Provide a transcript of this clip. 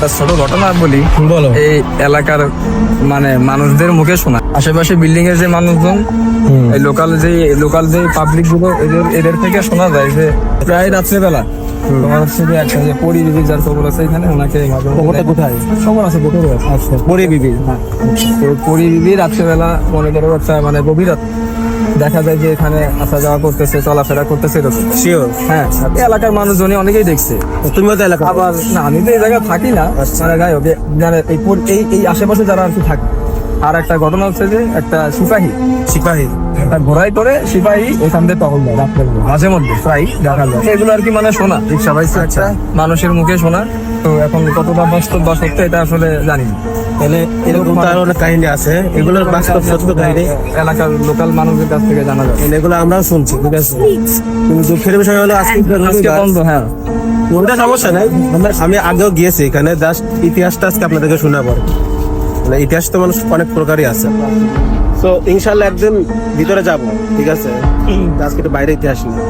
ছোট ঘটনা বলি, বলো। এই এলাকার মানে মানুষদের মুখে শোনা, আশেপাশে বিল্ডিং এর যে মানুষজন, এই লোকাল যে পাবলিক গুলো, এদের থেকে শোনা যায় যে প্রায় রাত্রেবেলা তোমার হচ্ছে যে একটা যে পরি বিবি যার খবর আছে এখানে, ওনাকে খবরটা কোথায়? খবর আছে গোটরে আছে। আচ্ছা, পরে বিবি। হ্যাঁ, তো পরি বিবি রাত্রেবেলা মনে করো একটা মানে গভীর রাত দেখা যায় যে এখানে আসা যাওয়া করতেছে, চলাফেরা করতেছে এরকম। শিওর? হ্যাঁ, এই এলাকার মানুষজনই অনেকেই দেখছে। তুমিও তো এলাকা? আবার না, আমি তো এই জায়গায় থাকি না, মানে যাই হোক জানে এই আশেপাশে যারা আর কি থাকে। আর একটা ঘটনা হচ্ছে যে একটা সিপাহী একটা ঘোড়ায় করে সিপাহী এখান থেকে টহল দেয় রাত্রে মাঝে মধ্যে প্রায় দেখা যায়। এগুলো আর কি মানে শোনা রিক্সা বাইছে একটা মানুষের মুখে শোনা। তো এখন কতটা বাস্তব বা সত্য এটা আসলে জানি না। তাহলে এরকম তো আরো অনেক কাহিনী আছে, এগুলোর বাস্তব সত্য কাহিনী এলাকার লোকাল মানুষের কাছ থেকে জানা যায়। এগুলো আমরাও শুনছি, ঠিক আছে? কিন্তু দুঃখের বিষয় হলো আজকে আজকে বন্ধ। হ্যাঁ, কোনটা সমস্যা নাই, আমি আগেও গিয়েছি এখানে, জাস্ট ইতিহাসটা আজকে আপনাদেরকে শোনা পড়ে। মানে ইতিহাস তো মানুষ অনেক প্রকারই আছে। তো ইনশাল্লাহ একদিন ভিতরে যাব, ঠিক আছে? আজকে একটু বাইরে ইতিহাস নিয়ে